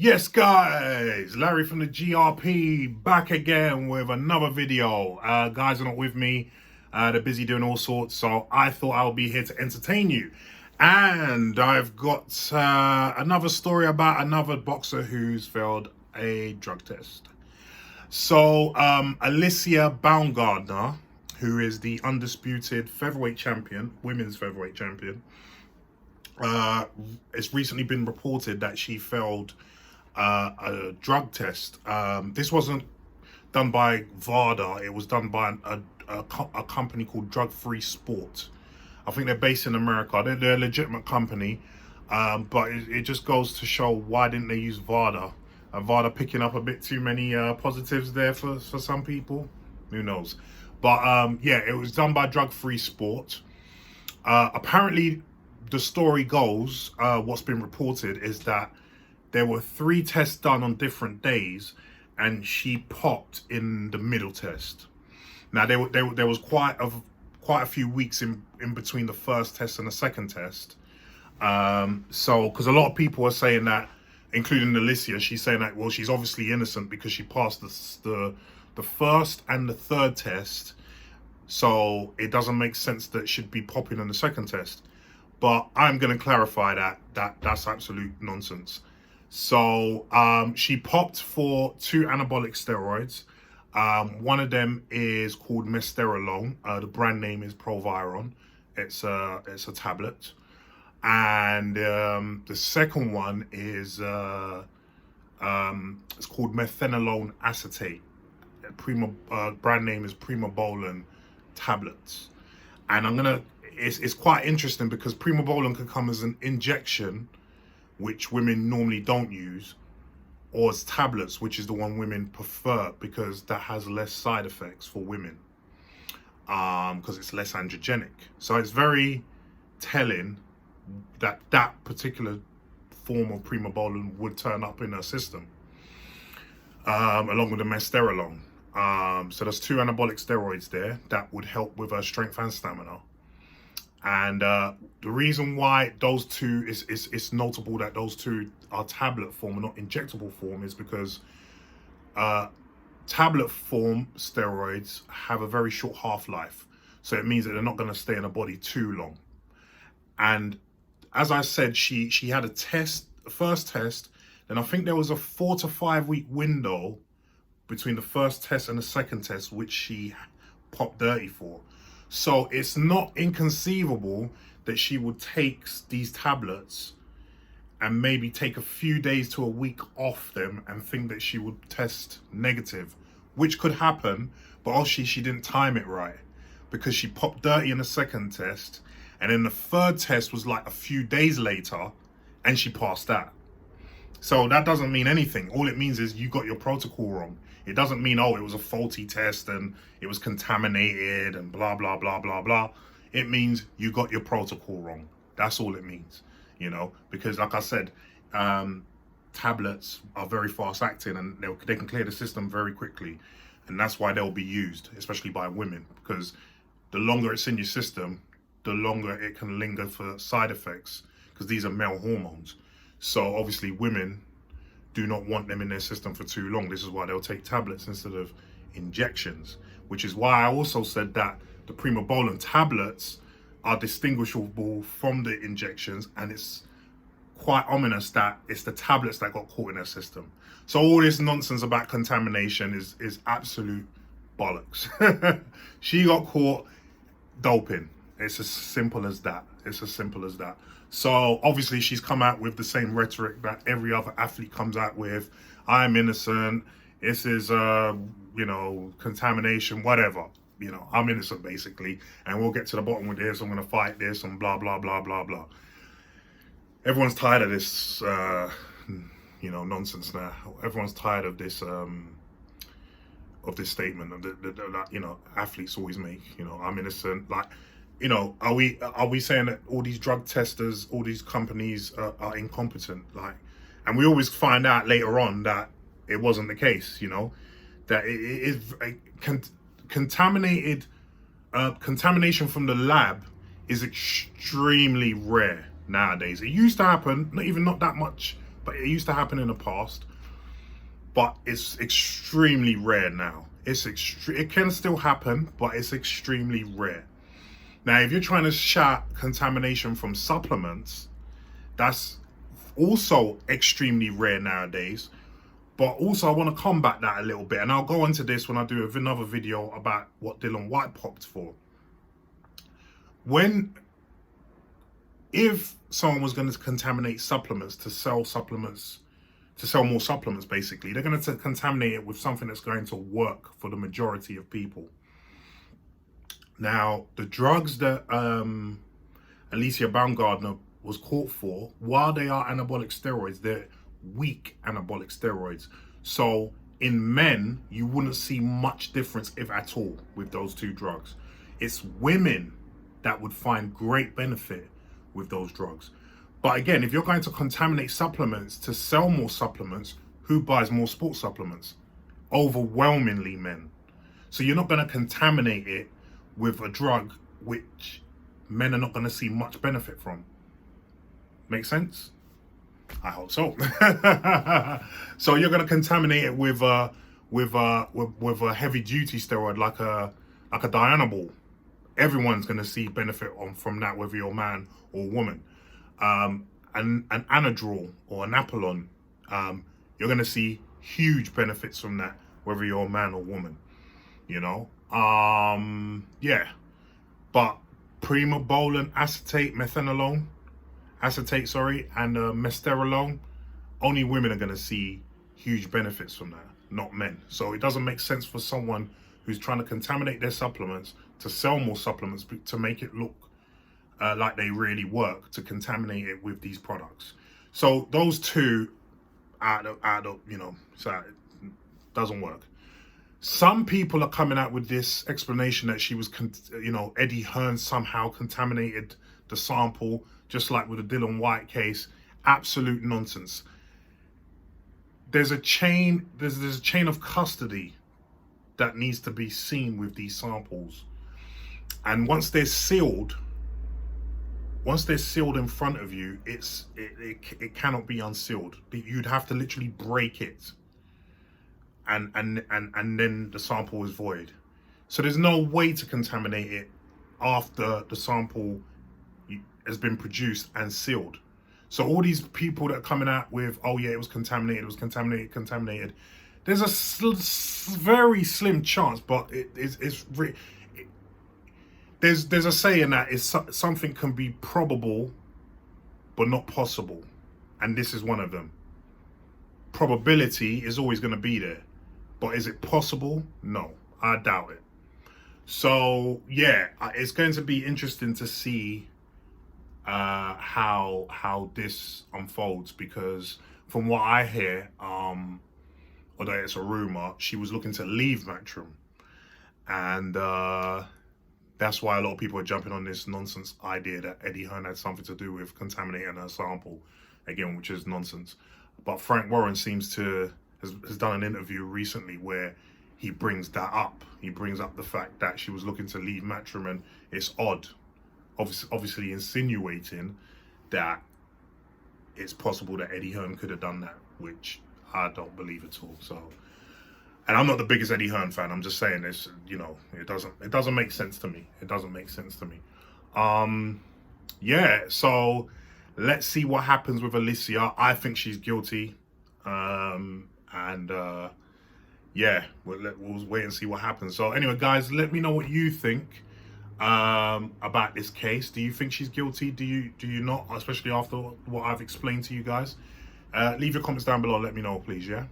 Yes, guys, Larry from the GRP back again with another video. Guys are not with me. They're busy doing all sorts, so I thought I'll be here to entertain you. And I've got another story about another boxer who's failed a drug test. So, Alycia Baumgardner, who is the undisputed featherweight champion, women's featherweight champion, it's recently been reported that she failed a drug test. This wasn't done by VADA. It was done by a company called Drug Free Sport. I think they're based in America. They're a legitimate company, but it just goes to show, why didn't they use VADA? VADA picking up a bit too many positives there for some people. Who knows? But yeah, it was done by Drug Free Sport. Apparently, the story goes, what's been reported is that there were 3 tests done on different days, and she popped in the middle test. Now there was quite a few weeks in between the first test and the second test. So because a lot of people are saying that, including Alycia, she's saying that, well, she's obviously innocent because she passed the first and the third test, so it doesn't make sense that she'd be popping in the second test. But I'm going to clarify that's absolute nonsense. So she popped for 2 anabolic steroids. One of them is called mesterolone. The brand name is Proviron. It's a tablet. And the second one is it's called methanolone acetate. Brand name is Primobolan tablets. And it's quite interesting because Primobolan can come as an injection, which women normally don't use, or as tablets, which is the one women prefer because that has less side effects for women, because it's less androgenic. So it's very telling that that particular form of Primobolan would turn up in her system, along with the mesterolone. So there's 2 anabolic steroids there that would help with her strength and stamina. And the reason why those 2 it's notable that those 2 are tablet form and not injectable form is because tablet form steroids have a very short half-life. So it means that they're not going to stay in the body too long. And as I said, she had a test, the first test, and I think there was a 4 to 5 week window between the first test and the second test, which she popped dirty for. So it's not inconceivable that she would take these tablets and maybe take a few days to a week off them and think that she would test negative, which could happen, but obviously she didn't time it right because she popped dirty in the second test, and then the third test was like a few days later and she passed that. So that doesn't mean anything. All it means is you got your protocol wrong. It doesn't mean, oh, it was a faulty test and it was contaminated and blah, blah, blah, blah, blah. It means you got your protocol wrong. That's all it means, because like I said, tablets are very fast acting and they can clear the system very quickly. And that's why they'll be used, especially by women, because the longer it's in your system, the longer it can linger for side effects, because these are male hormones. So obviously women do not want them in their system for too long. This is why they'll take tablets instead of injections, which is why I also said that the Primobolan tablets are distinguishable from the injections, and it's quite ominous that it's the tablets that got caught in their system. So all this nonsense about contamination is absolute bollocks. She got caught doping. It's as simple as that. It's as simple as that. So obviously she's come out with the same rhetoric that every other athlete comes out with. I'm innocent. This is, contamination, whatever. I'm innocent basically. And we'll get to the bottom with this. I'm going to fight this and blah, blah, blah, blah, blah. Everyone's tired of this, nonsense now. Everyone's tired of this statement that athletes always make. I'm innocent. Like, are we saying that all these drug testers, all these companies are incompetent? Like, and we always find out later on that it wasn't the case. That it is contaminated. Contamination from the lab is extremely rare nowadays. It used to happen, not that much, but it used to happen in the past, but it's extremely rare now. It can still happen, but it's extremely rare. Now, if you're trying to shout contamination from supplements, that's also extremely rare nowadays. But also, I want to combat that a little bit, and I'll go into this when I do another video about what Dylan White popped for. If someone was going to contaminate supplements to sell more supplements, basically, they're going to contaminate it with something that's going to work for the majority of people. Now, the drugs that Alycia Baumgardner was caught for, while they are anabolic steroids, they're weak anabolic steroids. So in men, you wouldn't see much difference, if at all, with those two drugs. It's women that would find great benefit with those drugs. But again, if you're going to contaminate supplements to sell more supplements, who buys more sports supplements? Overwhelmingly men. So you're not going to contaminate it with a drug which men are not going to see much benefit from. Make sense? I hope so. So you're going to contaminate it with a heavy duty steroid like a Dianabol. Everyone's going to see benefit from that, whether you're a man or woman. An Anadrol or an Apollon, you're going to see huge benefits from that, whether you're a man or woman. You know, yeah. But primobolan acetate, and mesterolone, only women are going to see huge benefits from that, not men. So it doesn't make sense for someone who's trying to contaminate their supplements to sell more supplements to make it look like they really work, to contaminate it with these products. So those two add up, you know, so it doesn't work. Some people are coming out with this explanation that she was, Eddie Hearn somehow contaminated the sample, just like with the Dylan White case. Absolute nonsense. There's a chain of custody that needs to be seen with these samples. And once they're sealed in front of you, it cannot be unsealed. You'd have to literally break it. And then the sample is void. So there's no way to contaminate it after the sample has been produced and sealed. So all these people that are coming out with, oh yeah, it was contaminated, there's a very slim chance, but there's a saying that something can be probable but not possible, and this is one of them. Probability is always going to be there, but is it possible? No, I doubt it. So yeah, it's going to be interesting to see how this unfolds, because from what I hear, although it's a rumor, she was looking to leave Matchroom, and that's why a lot of people are jumping on this nonsense idea that Eddie Hearn had something to do with contaminating her sample, again, which is nonsense. But Frank Warren seems to has done an interview recently where he brings that up. He brings up the fact that she was looking to leave Matchroom, and it's odd, obviously insinuating that it's possible that Eddie Hearn could have done that, which I don't believe at all. So, and I'm not the biggest Eddie Hearn fan. I'm just saying this, it doesn't make sense to me. It doesn't make sense to me. Yeah. So let's see what happens with Alycia. I think she's guilty. Yeah, we'll wait and see what happens. So anyway, guys, let me know what you think about this case. Do you think she's guilty? Do you not? Especially after what I've explained to you guys. Leave your comments down below. Let me know, please. Yeah.